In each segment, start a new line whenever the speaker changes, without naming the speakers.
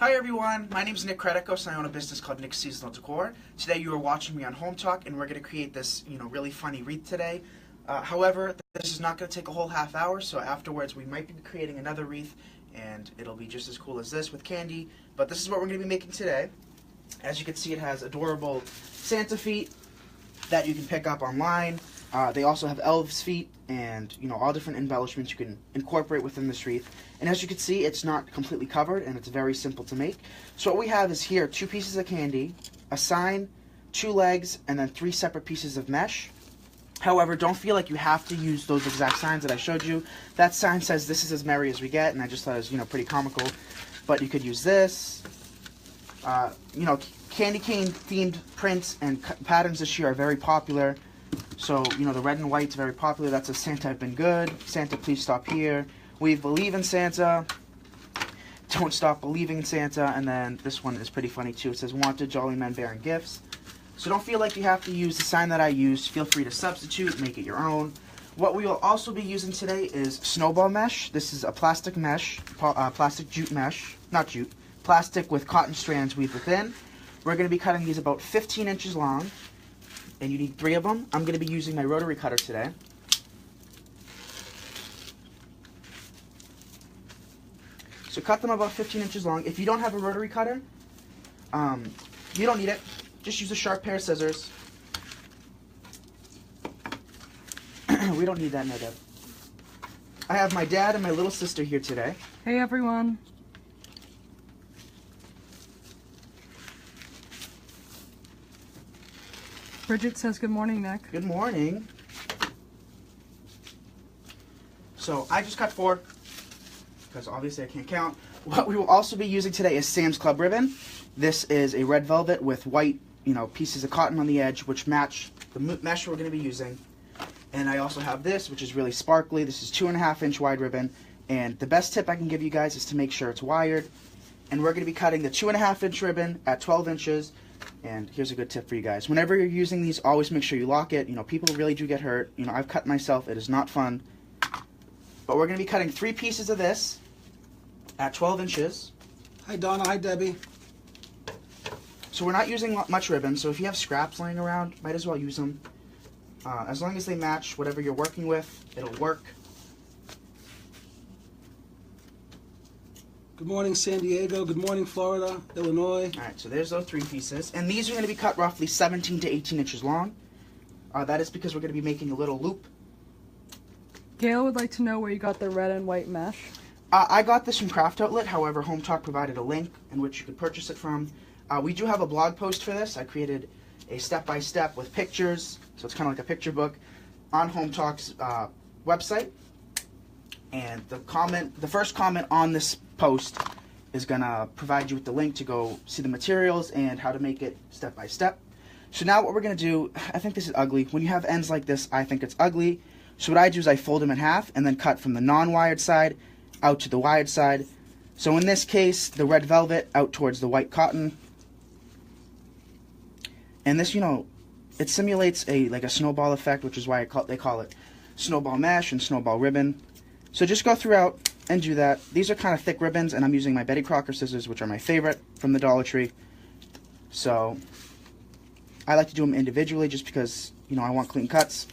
Hi everyone, my name is Nick Credicos and I own a business called Nick's Seasonal Decor. Today you are watching me on Hometalk and we're going to create this, really funny wreath today. However, this is not going to take a whole half hour, so afterwards we might be creating another wreath and it'll be just as cool as this with candy. But this is what we're going to be making today. As you can see, it has adorable Santa feet that you can pick up online. They also have elves feet and all different embellishments you can incorporate within this wreath. And as you can see, it's not completely covered and it's very simple to make. So what we have is here 2 pieces of candy, a sign, 2 legs, and then 3 separate pieces of mesh. However, don't feel like you have to use those exact signs that I showed you. That sign says this is as merry as we get, and I just thought it was pretty comical. But you could use this. Candy cane themed prints and patterns this year are very popular. So, the red and white's very popular. That says Santa, I've been good. Santa, please stop here. We believe in Santa. Don't stop believing in Santa. And then this one is pretty funny too. It says wanted jolly men bearing gifts. So don't feel like you have to use the sign that I used. Feel free to substitute, make it your own. What we will also be using today is snowball mesh. This is a plastic mesh, plastic jute mesh, not jute, plastic with cotton strands weaved within. We're going to be cutting these about 15 inches long. And you need 3 of them. I'm going to be using my rotary cutter today. So cut them about 15 inches long. If you don't have a rotary cutter, you don't need it. Just use a sharp pair of scissors. We don't need that, no, Deb. I have my dad and my little sister here today.
Hey, everyone. Bridget says good morning, Nick.
Good morning. So I just cut 4, because obviously I can't count. What we will also be using today is Sam's Club ribbon. This is a red velvet with white, pieces of cotton on the edge, which match the mesh we're going to be using. And I also have this, which is really sparkly. This is 2.5-inch wide ribbon. And the best tip I can give you guys is to make sure it's wired. And we're going to be cutting the 2.5-inch ribbon at 12 inches. And here's a good tip for you guys. Whenever you're using these, always make sure you lock it. People really do get hurt. I've cut myself. It is not fun. But we're going to be cutting 3 pieces of this at 12 inches.
Hi, Donna. Hi, Debbie.
So we're not using much ribbon, so if you have scraps laying around, might as well use them. As long as they match whatever you're working with, it'll work.
Good morning, San Diego. Good morning, Florida, Illinois.
Alright, so there's those 3 pieces. And these are going to be cut roughly 17 to 18 inches long. That is because we're going to be making a little loop.
Gail would like to know where you got the red and white mesh.
I got this from Craft Outlet. However, Hometalk provided a link in which you could purchase it from. We do have a blog post for this. I created a step-by-step with pictures, so it's kind of like a picture book, on Hometalk's website. And the first comment on this post is going to provide you with the link to go see the materials and how to make it step by step. So now what we're going to do, I think this is ugly. When you have ends like this, I think it's ugly. So what I do is I fold them in half and then cut from the non-wired side out to the wired side. So in this case, the red velvet out towards the white cotton. And this, it simulates like a snowball effect, which is why they call it snowball mesh and snowball ribbon. So just go throughout and do that. These are kind of thick ribbons, and I'm using my Betty Crocker scissors, which are my favorite from the Dollar Tree. So I like to do them individually just because, I want clean cuts.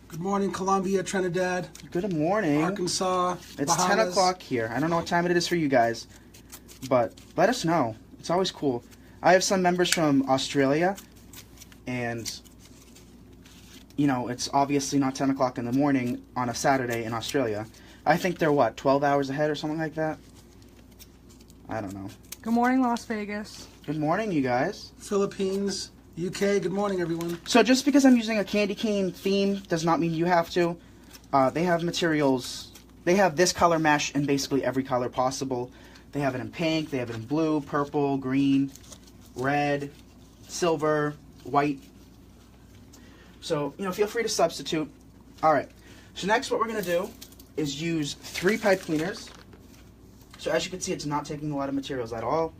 Good morning, Columbia, Trinidad.
Good morning.
Arkansas,
It's
Bahamas.
10 o'clock here. I don't know what time it is for you guys, but let us know. It's always cool. I have some members from Australia, and it's obviously not 10 o'clock in the morning on a Saturday in Australia. I think they're, 12 hours ahead or something like that? I don't know.
Good morning, Las Vegas.
Good morning, you guys.
Philippines, UK. Good morning, everyone.
So just because I'm using a candy cane theme does not mean you have to. They have materials. They have this color mesh in basically every color possible. They have it in pink. They have it in blue, purple, green, red, silver, white. So, feel free to substitute. Alright, so next what we're going to do is use 3 pipe cleaners. So as you can see, it's not taking a lot of materials at all.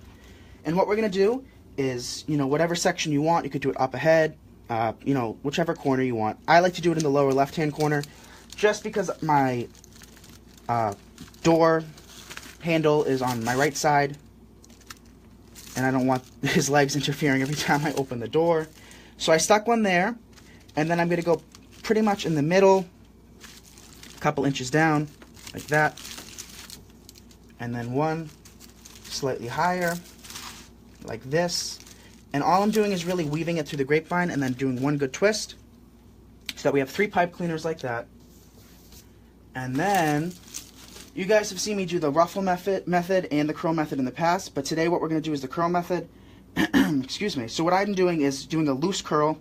And what we're going to do is, whatever section you want, you could do it up ahead, whichever corner you want. I like to do it in the lower left-hand corner, just because my door handle is on my right side, and I don't want his legs interfering every time I open the door. So I stuck one there, and then I'm going to go pretty much in the middle, a couple inches down, like that, and then one slightly higher, like this. And all I'm doing is really weaving it through the grapevine and then doing one good twist, so that we have 3 pipe cleaners like that. And then, you guys have seen me do the ruffle method and the curl method in the past, but today what we're going to do is the curl method. Excuse me. So what I'm doing is doing a loose curl.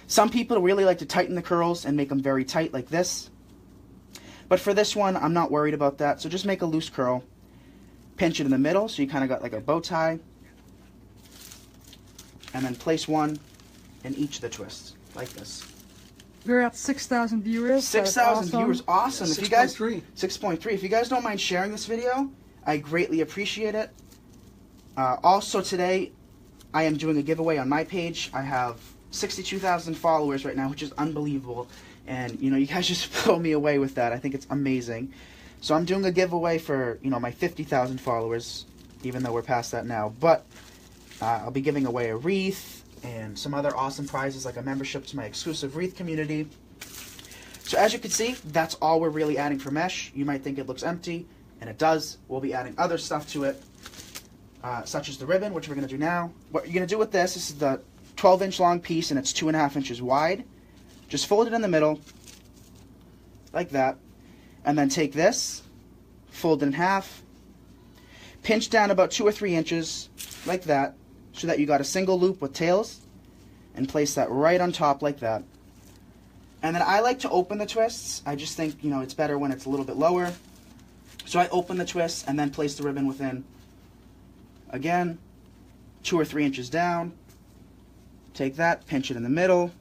Some people really like to tighten the curls and make them very tight like this. But for this one, I'm not worried about that. So just make a loose curl. Pinch it in the middle, so you kind of got like a bow tie. And then place one in each of the twists, like this.
We're at 6,000 viewers.
6,000 viewers, awesome.
Yeah,
If you guys
6.3.
6.3. If you guys don't mind sharing this video, I greatly appreciate it. Also today, I am doing a giveaway on my page. I have 62,000 followers right now, which is unbelievable. And you know, you guys just blow me away with that. I think it's amazing. So I'm doing a giveaway for, you know, my 50,000 followers, even though we're past that now. But I'll be giving away a wreath and some other awesome prizes like a membership to my exclusive wreath community. So as you can see, that's all we're really adding for mesh. You might think it looks empty, and it does. We'll be adding other stuff to it, such as the ribbon, which we're going to do now. What you're going to do with this is the 12-inch long piece, and it's 2.5 inches wide. Just fold it in the middle, like that, and then take this, fold it in half, pinch down about 2 or 3 inches, like that, so that you got a single loop with tails, and place that right on top like that. And then I like to open the twists. I just think, you know, it's better when it's a little bit lower. So I open the twists and then place the ribbon within. Again, 2 or 3 inches down. Take that, pinch it in the middle,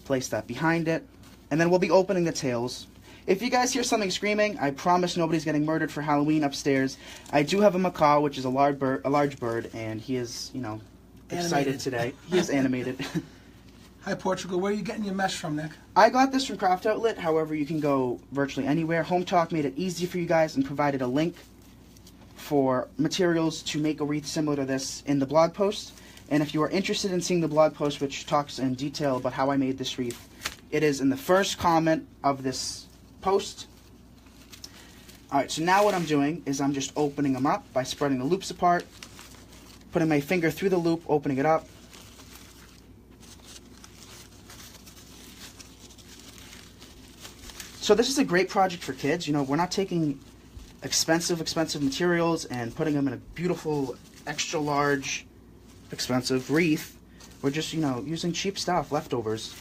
place that behind it, and then we'll be opening the tails. If you guys hear something screaming, I promise nobody's getting murdered for Halloween upstairs. I do have a macaw, which is a large bird, and he is, you know, excited
Animated.
today. He is animated.
Hi, Portugal. Where are you getting your mesh from, Nick?
I got this from Craft Outlet. However, you can go virtually anywhere. Hometalk made it easy for you guys and provided a link for materials to make a wreath similar to this in the blog post. And if you are interested in seeing the blog post, which talks in detail about how I made this wreath, it is in the first comment of this post. Alright, so now what I'm doing is I'm just opening them up by spreading the loops apart, putting my finger through the loop, opening it up. So this is a great project for kids. You know, we're not taking expensive materials and putting them in a beautiful, extra large, expensive wreath. We're just, you know, using cheap stuff, leftovers.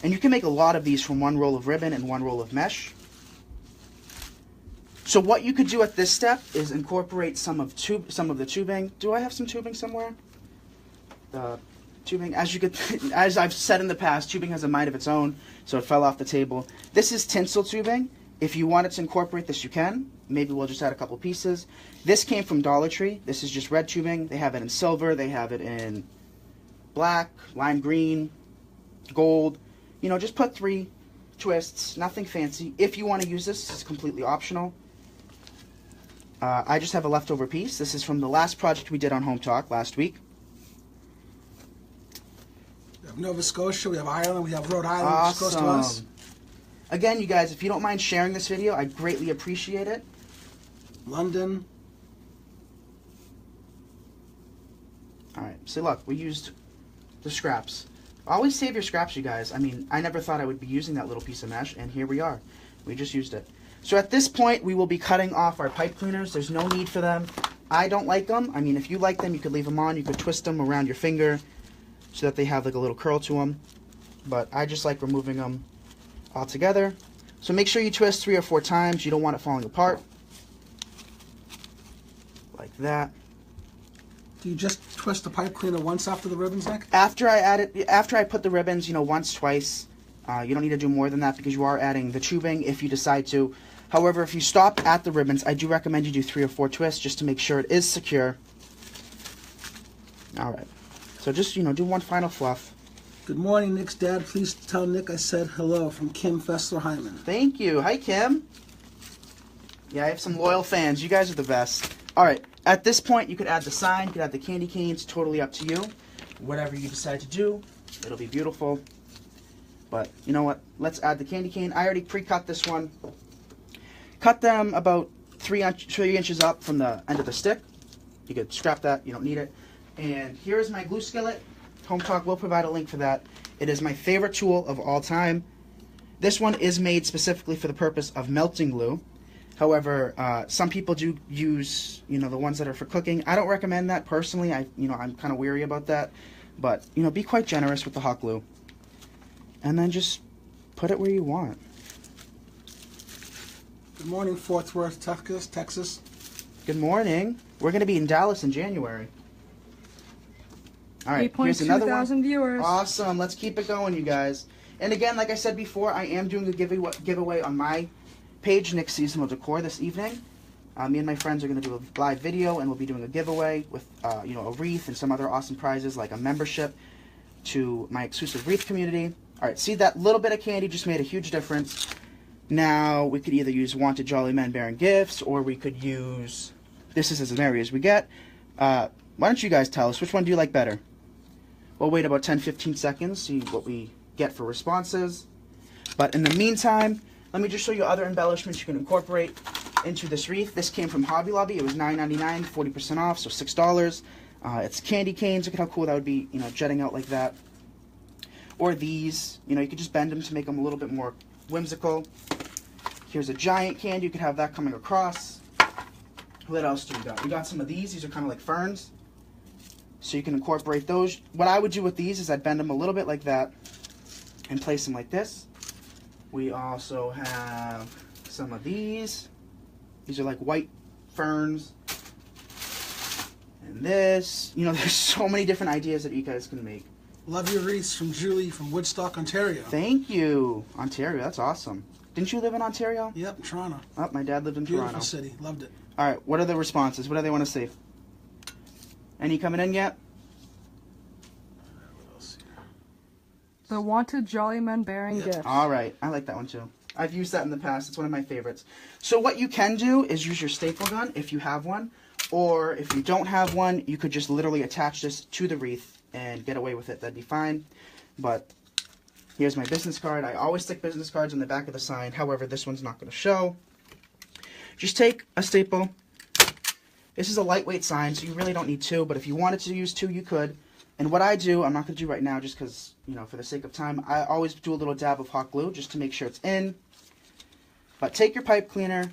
And you can make a lot of these from one roll of ribbon and one roll of mesh. So what you could do at this step is incorporate some of the tubing. Do I have some tubing somewhere? The tubing, as I've said in the past, tubing has a mind of its own, so it fell off the table. This is tinsel tubing. If you wanted to incorporate this, you can. Maybe we'll just add a couple pieces. This came from Dollar Tree. This is just red tubing. They have it in silver. They have it in black, lime green, gold. You know, just put 3 twists, nothing fancy. If you want to use this, it's completely optional. I just have a leftover piece. This is from the last project we did on Hometalk last week.
We have Nova Scotia, we have Ireland, we have Rhode Island, which is close to us.
Awesome. Again, you guys, if you don't mind sharing this video, I'd greatly appreciate it.
London.
Alright, so look, we used the scraps. Always save your scraps, you guys. I mean, I never thought I would be using that little piece of mesh, and here we are. We just used it. So at this point, we will be cutting off our pipe cleaners. There's no need for them. I don't like them. I mean, if you like them, you could leave them on. You could twist them around your finger so that they have like a little curl to them. But I just like removing them all together. So make sure you twist 3 or 4 times. You don't want it falling apart. Like that.
Do you just twist the pipe cleaner once after the ribbons, Nick?
After I put the ribbons, you know, once, twice. You don't need to do more than that because you are adding the tubing if you decide to. However, if you stop at the ribbons, I do recommend you do 3 or 4 twists just to make sure it is secure. Alright. So just, you know, do one final fluff.
Good morning, Nick's dad. Please tell Nick I said hello from Kim Fessler-Hyman.
Thank you. Hi, Kim. Yeah, I have some loyal fans. You guys are the best. All right, at this point, you could add the sign, you could add the candy canes, totally up to you. Whatever you decide to do, it'll be beautiful. But you know what? Let's add the candy cane. I already pre-cut this one. Cut them about 3 inches up from the end of the stick. You could scrap that. You don't need it. And here's my glue skillet. Hometalk will provide a link for that. It is my favorite tool of all time. This one is made specifically for the purpose of melting glue. However, some people do use, the ones that are for cooking. I don't recommend that personally. I'm kind of weary about that. But, be quite generous with the hot glue. And then just put it where you want.
Good morning, Fort Worth, Texas.
Good morning. We're going to be in Dallas in January. All right, here's another
8,200 viewers.
Awesome. Let's keep it going, you guys. And again, like I said before, I am doing a giveaway on my page, Nick's Seasonal Decor, this evening. Me and my friends are going to do a live video, and we'll be doing a giveaway with, a wreath and some other awesome prizes like a membership to my exclusive wreath community. All right, see, that little bit of candy just made a huge difference. Now, we could either use Wanted Jolly Men Bearing Gifts, or we could use, this is as merry as we get. Why don't you guys tell us, which one do you like better? We'll wait about 10-15 seconds, see what we get for responses. But in the meantime, let me just show you other embellishments you can incorporate into this wreath. This came from Hobby Lobby. It was $9.99, 40% off, so $6. It's candy canes. Look at how cool that would be, jutting out like that. Or these, you could just bend them to make them a little bit more whimsical. Here's a giant candy. You could have that coming across. What else do we got? We got some of these. These are kind of like ferns. So you can incorporate those. What I would do with these is I'd bend them a little bit like that and place them like this. We also have some of these. These are like white ferns. And this. There's so many different ideas that you guys can make.
Love your wreaths from Julie from Woodstock, Ontario.
Thank you. Ontario, that's awesome. Didn't you live in Ontario?
Yep, Toronto.
Oh, my dad lived in
Beautiful
Toronto.
city. Loved it.
All right, what are the responses? What do they want to see? Any coming in yet?
The Wanted Jolly Men Bearing Gifts.
All right, I like that one too. I've used that in the past. It's one of my favorites. So what you can do is use your staple gun if you have one, or if you don't have one, you could just literally attach this to the wreath and get away with it. That'd be fine. But here's my business card. I always stick business cards on the back of the sign. However, this one's not going to show. Just take a staple. This is a lightweight sign, so you really don't need two. But if you wanted to use two, you could. And what I do, I'm not going to do right now just because, for the sake of time, I always do a little dab of hot glue just to make sure it's in. But take your pipe cleaner,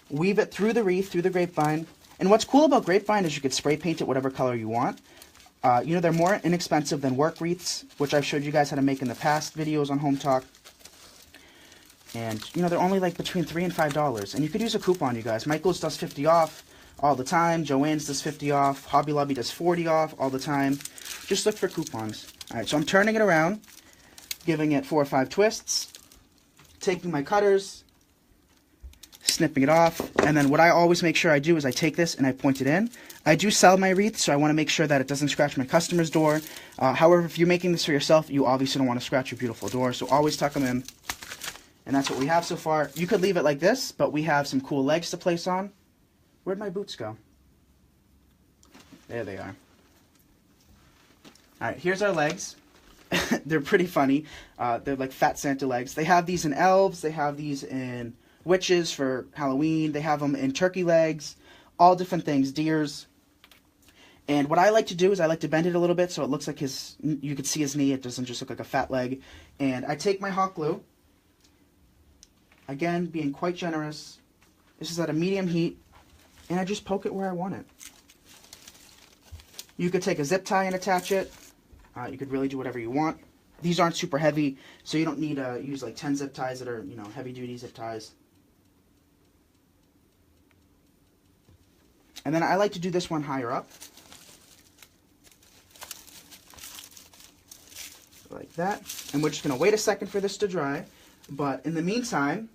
weave it through the wreath, through the grapevine. And what's cool about grapevine is you could spray paint it whatever color you want. They're more inexpensive than work wreaths, which I've showed you guys how to make in the past videos on Hometalk. And, they're only like between $3 and $5. And you could use a coupon, you guys. Michael's does 50 off all the time. Joann's does 50 off. Hobby Lobby does 40 off all the time. Just look for coupons. All right, so I'm turning it around, giving it 4 or 5 twists, taking my cutters, snipping it off, and then what I always make sure I do is I take this and I point it in. I do sell my wreath, so I want to make sure that it doesn't scratch my customer's door. However, if you're making this for yourself, you obviously don't want to scratch your beautiful door, so always tuck them in. And that's what we have so far. You could leave it like this, but we have some cool legs to place on. Where'd my boots go? There they are. All right, here's our legs. They're pretty funny. They're like fat Santa legs. They have these in elves. They have these in witches for Halloween. They have them in turkey legs. All different things. Deers. And what I like to do is I like to bend it a little bit so it looks like you can see his knee. It doesn't just look like a fat leg. And I take my hot glue. Again, being quite generous. This is at a medium heat. And I just poke it where I want it. You could take a zip tie and attach it. You could really do whatever you want. These aren't super heavy, so you don't need to use like 10 zip ties that are, heavy-duty zip ties. And then I like to do this one higher up. Like that. And we're just going to wait a second for this to dry. But in the meantime,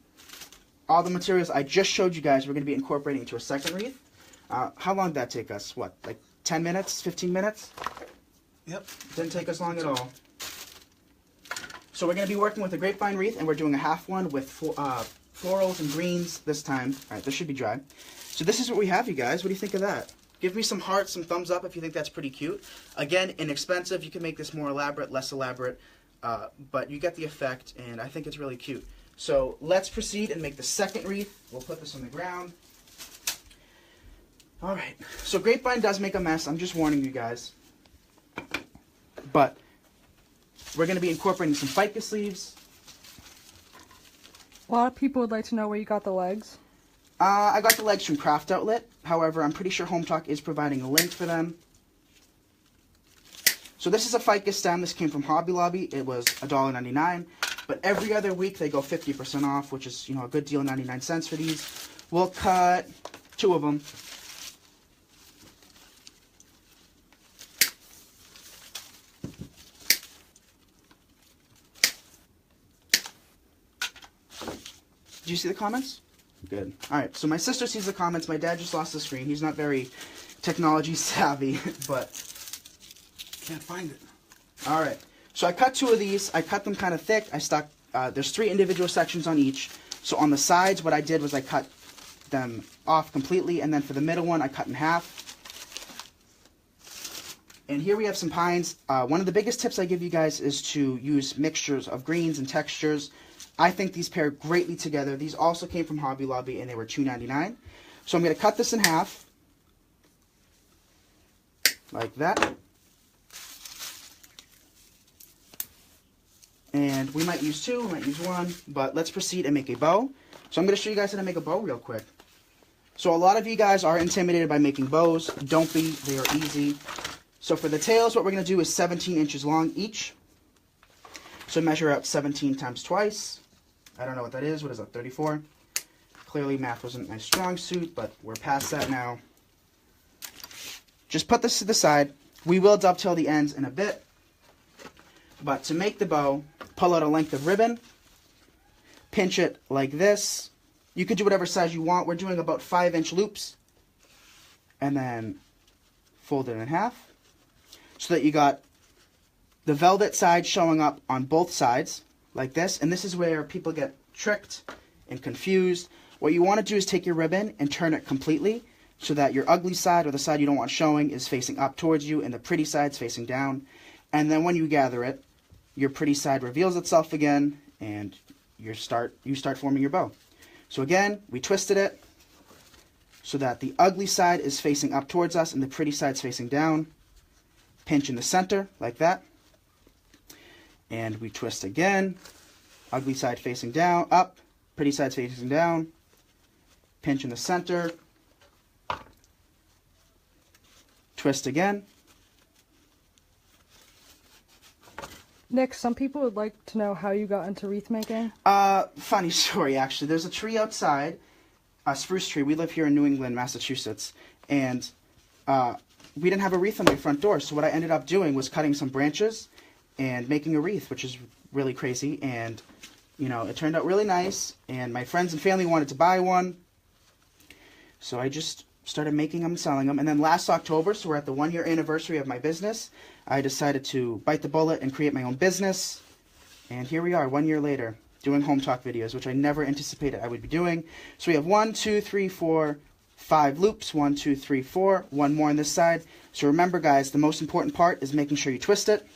all the materials I just showed you guys, we're going to be incorporating into a second wreath. How long did that take us? What, like 10 minutes, 15 minutes?
Yep.
Didn't take us long at all. So we're going to be working with a grapevine wreath, and we're doing a half one with florals and greens this time. All right, this should be dry. So this is what we have, you guys. What do you think of that? Give me some hearts, some thumbs up if you think that's pretty cute. Again, inexpensive. You can make this more elaborate, less elaborate, but you get the effect, and I think it's really cute. So let's proceed and make the second wreath. We'll put this on the ground. All right. So grapevine does make a mess. I'm just warning you guys. But we're going to be incorporating some ficus leaves.
A lot of people would like to know where you got the legs.
I got the legs from Craft Outlet. However, I'm pretty sure Hometalk is providing a link for them. So this is a ficus stem. This came from Hobby Lobby. It was $1.99. But every other week they go 50% off, which is, a good deal, 99 cents for these. We'll cut 2 of them. Did you see the comments? Good. Alright, so my sister sees the comments. My dad just lost the screen. He's not very technology savvy, but...
Can't find it.
Alright, so I cut 2 of these. I cut them kind of thick. I stuck, there's 3 individual sections on each. So on the sides, what I did was I cut them off completely, and then for the middle one, I cut in half. And here we have some pines. One of the biggest tips I give you guys is to use mixtures of greens and textures. I think these pair greatly together. These also came from Hobby Lobby, and they were $2.99. So I'm going to cut this in half, like that. And we might use 2, we might use 1, but let's proceed and make a bow. So I'm going to show you guys how to make a bow real quick. So a lot of you guys are intimidated by making bows. Don't be, they are easy. So for the tails, what we're going to do is 17 inches long each. So measure out 17 times twice. I don't know what that is. What is that, 34? Clearly math wasn't my strong suit, but we're past that now. Just put this to the side. We will dovetail the ends in a bit. But to make the bow, pull out a length of ribbon. Pinch it like this. You could do whatever size you want. We're doing about 5-inch loops. And then fold it in half. So that you got the velvet side showing up on both sides, like this. And this is where people get tricked and confused. What you want to do is take your ribbon and turn it completely so that your ugly side, or the side you don't want showing, is facing up towards you and the pretty side's facing down. And then when you gather it, your pretty side reveals itself again and you start forming your bow. So again, we twisted it so that the ugly side is facing up towards us and the pretty side's facing down. Pinch in the center, like that. And we twist again. Ugly side facing down, up. Pretty side facing down. Pinch in the center. Twist again.
Nick, some people would like to know how you got into wreath making.
Funny story, actually. There's a tree outside, a spruce tree. We live here in New England, Massachusetts. And we didn't have a wreath on my front door. So what I ended up doing was cutting some branches and making a wreath, which is really crazy. And, it turned out really nice. And my friends and family wanted to buy one. So I just started making them and selling them. And then last October, so we're at the 1-year anniversary of my business, I decided to bite the bullet and create my own business. And here we are, 1 year later, doing Hometalk videos, which I never anticipated I would be doing. So we have 1, 2, 3, 4, 5 loops. 1, 2, 3, 4. 1 more on this side. So remember, guys, the most important part is making sure you twist it.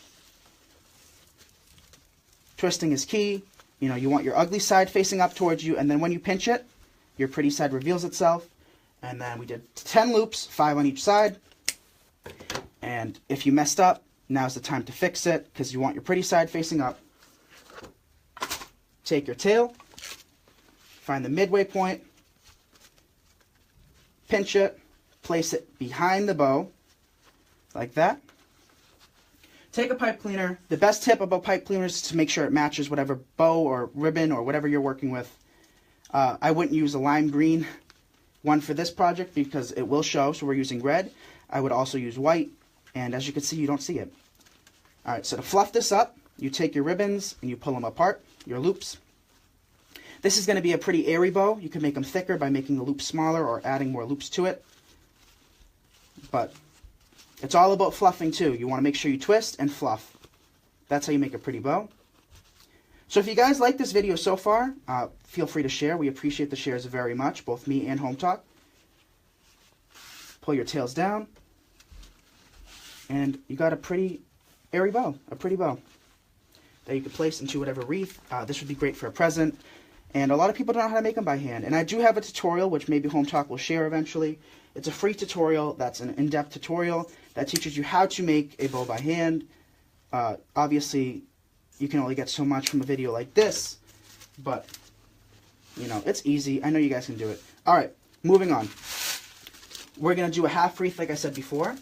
Twisting is key. You want your ugly side facing up towards you, and then when you pinch it, your pretty side reveals itself. And then we did 10 loops, 5 on each side. And if you messed up, now's the time to fix it, because you want your pretty side facing up. Take your tail, find the midway point, pinch it, place it behind the bow, like that. Take a pipe cleaner. The best tip about pipe cleaners is to make sure it matches whatever bow or ribbon or whatever you're working with. I wouldn't use a lime green one for this project because it will show, so we're using red. I would also use white, and as you can see, you don't see it. Alright, so to fluff this up, you take your ribbons and you pull them apart, your loops. This is going to be a pretty airy bow. You can make them thicker by making the loops smaller or adding more loops to it. But it's all about fluffing too. You want to make sure you twist and fluff. That's how you make a pretty bow. So if you guys like this video so far, feel free to share. We appreciate the shares very much, both me and Hometalk. Pull your tails down. And you got a pretty airy bow, a pretty bow that you could place into whatever wreath. This would be great for a present. And a lot of people don't know how to make them by hand. And I do have a tutorial, which maybe Hometalk will share eventually. It's a free tutorial. That's an in-depth tutorial that teaches you how to make a bow by hand. Obviously, you can only get so much from a video like this. But, you know, it's easy. I know you guys can do it. All right, moving on. We're going to do a half wreath like I said before.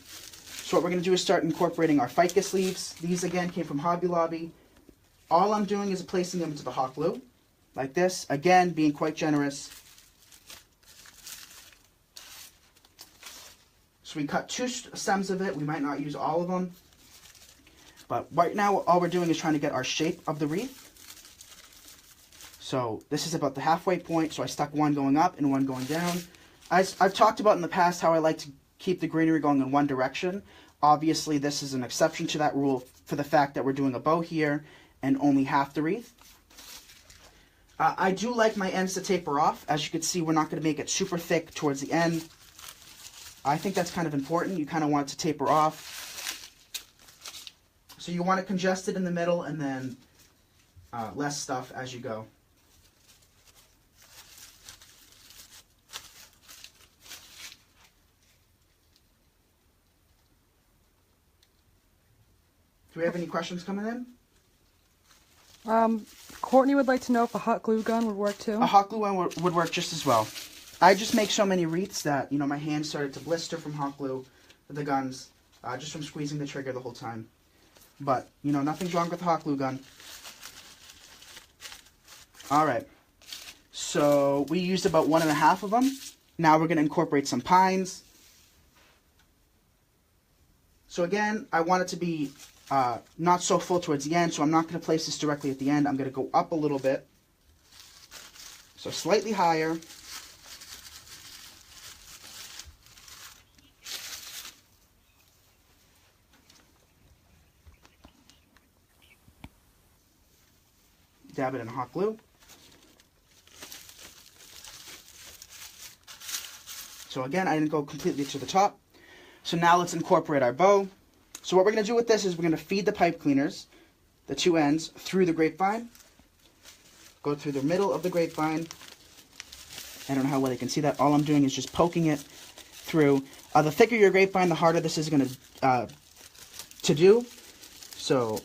So what we're going to do is start incorporating our ficus leaves. These, again, came from Hobby Lobby. All I'm doing is placing them into the hot glue, like this. Again, being quite generous. So we cut 2 stems of it. We might not use all of them. But right now, all we're doing is trying to get our shape of the wreath. So this is about the halfway point. So I stuck one going up and one going down. I've talked about in the past how I like to keep the greenery going in one direction. Obviously, this is an exception to that rule for the fact that we're doing a bow here and only half the wreath. I do like my ends to taper off. As you can see, we're not going to make it super thick towards the end. I think that's kind of important. You kind of want it to taper off. So you want it congested in the middle and then less stuff as you go. Do we have any questions coming in?
Courtney would like to know if a hot glue gun would work too.
A hot glue gun would work just as well. I just make so many wreaths that, you know, my hands started to blister from hot glue with the guns, just from squeezing the trigger the whole time. But, you know, nothing's wrong with the hot glue gun. Alright, so we used about 1.5 of them. Now we're going to incorporate some pines. So again, I want it to be not so full towards the end, so I'm not going to place this directly at the end. I'm going to go up a little bit. So slightly higher. Dab it in hot glue. So again, I didn't go completely to the top. So now let's incorporate our bow. So what we're going to do with this is we're going to feed the pipe cleaners, the 2 ends, through the grapevine. Go through the middle of the grapevine. I don't know how well you can see that. All I'm doing is just poking it through. The thicker your grapevine, the harder this is going to do. So,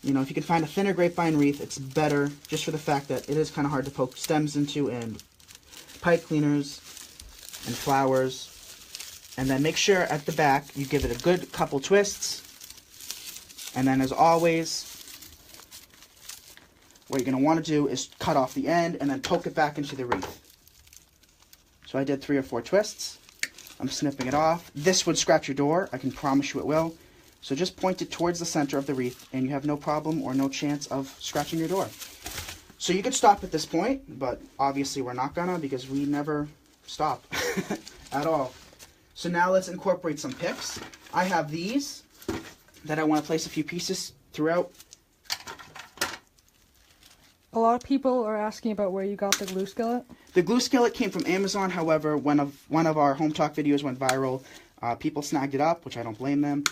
you know, if you can find a thinner grapevine wreath, it's better, just for the fact that it is kind of hard to poke stems into and pipe cleaners and flowers. And then make sure at the back you give it a good couple twists. And then as always, what you're going to want to do is cut off the end and then poke it back into the wreath. So I did 3 or 4 twists. I'm snipping it off. This would scratch your door. I can promise you it will. So just point it towards the center of the wreath and you have no problem or no chance of scratching your door. So you could stop at this point, but obviously we're not gonna because we never stop at all. So now let's incorporate some picks. I have these that I want to place a few pieces throughout.
A lot of people are asking about where you got the glue skillet.
The glue skillet came from Amazon. However, one of our Hometalk videos went viral. People snagged it up, which I don't blame them,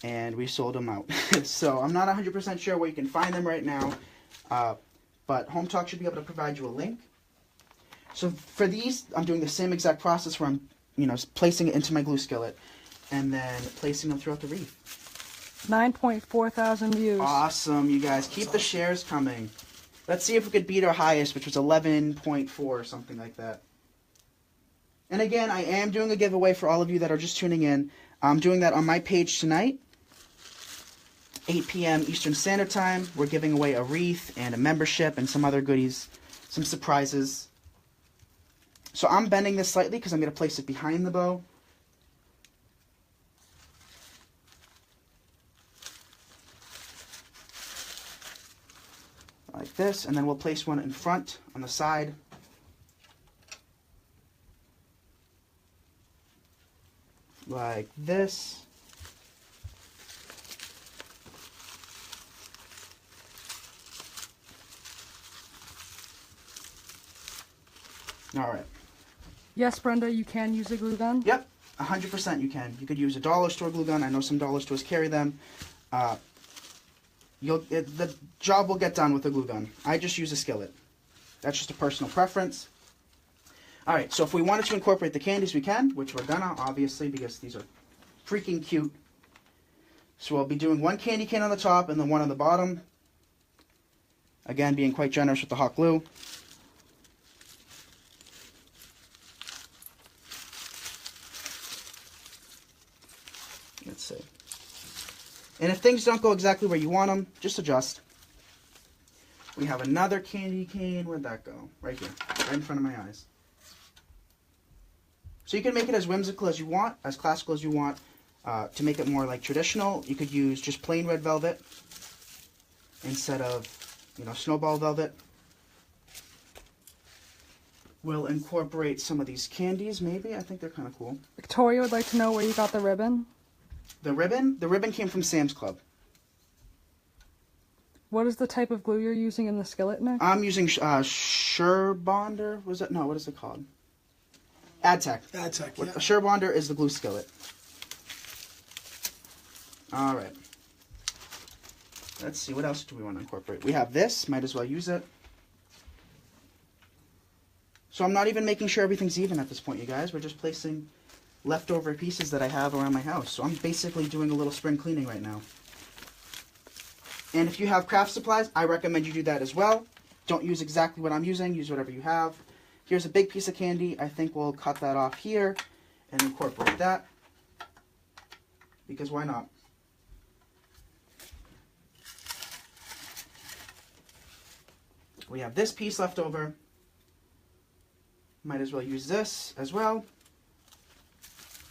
and we sold them out. So I'm not 100% sure where you can find them right now, but Hometalk should be able to provide you a link. So for these, I'm doing the same exact process where I'm, you know, placing it into my glue skillet and then placing them throughout the wreath.
9.4 thousand views.
Awesome, you guys. Keep the shares coming. Let's see if we could beat our highest, which was 11.4 or something like that. And again, I am doing a giveaway for all of you that are just tuning in. I'm doing that on my page tonight, 8 p.m. Eastern Standard Time. We're giving away a wreath and a membership and some other goodies, some surprises. So I'm bending this slightly because I'm going to place it behind the bow. Like this, and then we'll place one in front on the side. Like this. All right.
Yes, Brenda, you can use a glue gun.
Yep, 100% you can. You could use a dollar store glue gun. I know some dollar stores carry them. The job will get done with a glue gun. I just use a skillet. That's just a personal preference. All right, so if we wanted to incorporate the candies, we can, which we're gonna, obviously, because these are freaking cute. So I'll be doing one candy cane on the top and then one on the bottom. Again, being quite generous with the hot glue. Let's see. And if things don't go exactly where you want them, just adjust. We have another candy cane. Where'd that go? Right here, right in front of my eyes. So you can make it as whimsical as you want, as classical as you want. To make it more like traditional, you could use just plain red velvet instead of, snowball velvet. We'll incorporate some of these candies, maybe. I think they're kind of cool.
Victoria would like to know where you got the ribbon.
The ribbon? The ribbon came from Sam's Club.
What is the type of glue you're using in the skillet, Nick?
I'm using Sherbonder. Was it? No, what is it called? AdTech.
AdTech, yeah.
Sherbonder is the glue skillet. All right. Let's see. What else do we want to incorporate? We have this. Might as well use it. So I'm not even making sure everything's even at this point, you guys. We're just placing leftover pieces that I have around my house. So I'm basically doing a little spring cleaning right now. And if you have craft supplies, I recommend you do that as well. Don't use exactly what I'm using. Use whatever you have. Here's a big piece of candy. I think we'll cut that off here and incorporate that. Because why not? We have this piece left over. Might as well use this as well.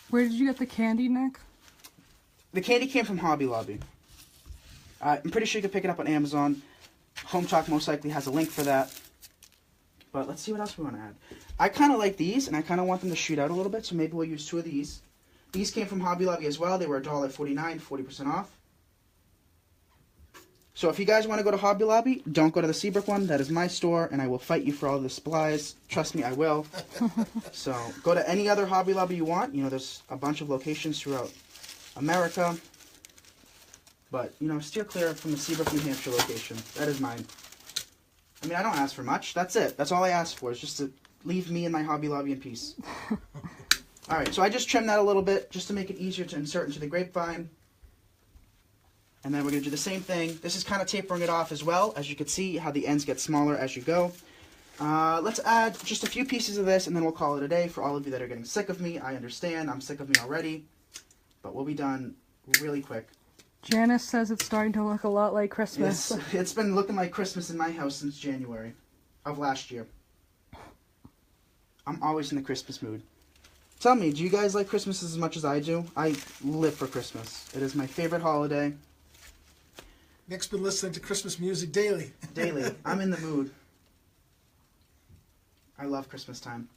Where did you get the candy, Nick?
The candy came from Hobby Lobby. I'm pretty sure you can pick it up on Amazon. Hometalk most likely has a link for that. But let's see what else we want to add. I kind of like these, and I kind of want them to shoot out a little bit, so maybe we'll use two of these. These came from Hobby Lobby as well. They were $1.49, 40% off. So if you guys want to go to Hobby Lobby, don't go to the Seabrook one. That is my store, and I will fight you for all the supplies. Trust me, I will. So go to any other Hobby Lobby you want. There's a bunch of locations throughout America. But, steer clear from the Seabrook, New Hampshire location. That is mine. I mean, I don't ask for much. That's it. That's all I ask for, is just to leave me and my Hobby Lobby in peace. All right, so I just trimmed that a little bit just to make it easier to insert into the grapevine. And then we're going to do the same thing. This is kind of tapering it off as well. As you can see, how the ends get smaller as you go. Let's add just a few pieces of this, and then we'll call it a day. For all of you that are getting sick of me, I understand. I'm sick of me already. But we'll be done really quick.
Janice says it's starting to look a lot like Christmas.
It's been looking like Christmas in my house since January of last year. I'm always in the Christmas mood. Tell me, do you guys like Christmas as much as I do? I live for Christmas. It is my favorite holiday.
Nick's been listening to Christmas music daily.
Daily. I'm in the mood. I love Christmas time.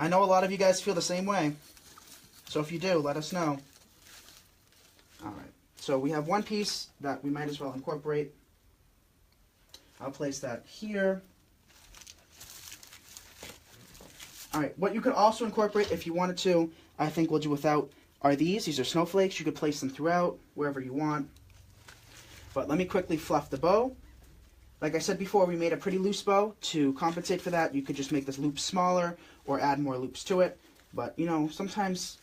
I know a lot of you guys feel the same way. So if you do, let us know. Alright. So we have one piece that we might as well incorporate. I'll place that here. Alright. What you could also incorporate if you wanted to, I think we'll do without, are these. These are snowflakes. You could place them throughout, wherever you want. But let me quickly fluff the bow. Like I said before, we made a pretty loose bow. To compensate for that, you could just make this loop smaller or add more loops to it. But, sometimes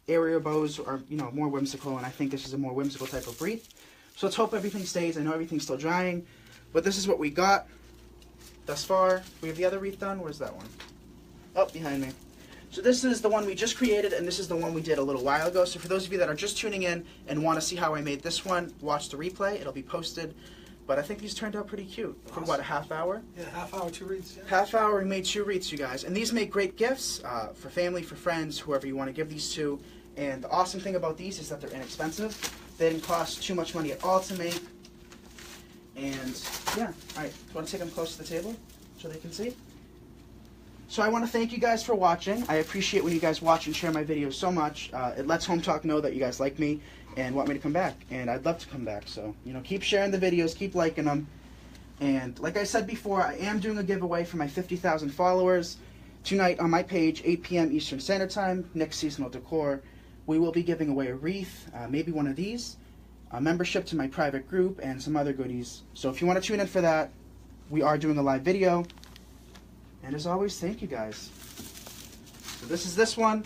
area bows are, more whimsical, and I think this is a more whimsical type of wreath. So let's hope everything stays. I know everything's still drying, but this is what we got thus far. We have the other wreath done. Where's that one? Oh, behind me. So this is the one we just created, and this is the one we did a little while ago. So for those of you that are just tuning in and want to see how I made this one, watch the replay. It'll be posted. But I think these turned out pretty cute. For what, a half hour?
Yeah, half hour, 2 wreaths. Yeah.
Half hour, we made 2 wreaths, you guys. And these make great gifts for family, for friends, whoever you want to give these to. And the awesome thing about these is that they're inexpensive. They didn't cost too much money at all to make. And yeah, all right. Do you want to take them close to the table so they can see? So I want to thank you guys for watching. I appreciate when you guys watch and share my videos so much. It lets Hometalk know that you guys like me and want me to come back. And I'd love to come back. So, keep sharing the videos, keep liking them. And like I said before, I am doing a giveaway for my 50,000 followers. Tonight on my page, 8 p.m. Eastern Standard Time, Nick's Seasonal Decor, we will be giving away a wreath, maybe one of these, a membership to my private group, and some other goodies. So if you want to tune in for that, we are doing a live video. And as always, thank you guys. So this is this one,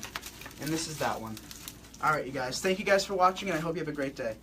and this is that one. Alright, you guys. Thank you guys for watching, and I hope you have a great day.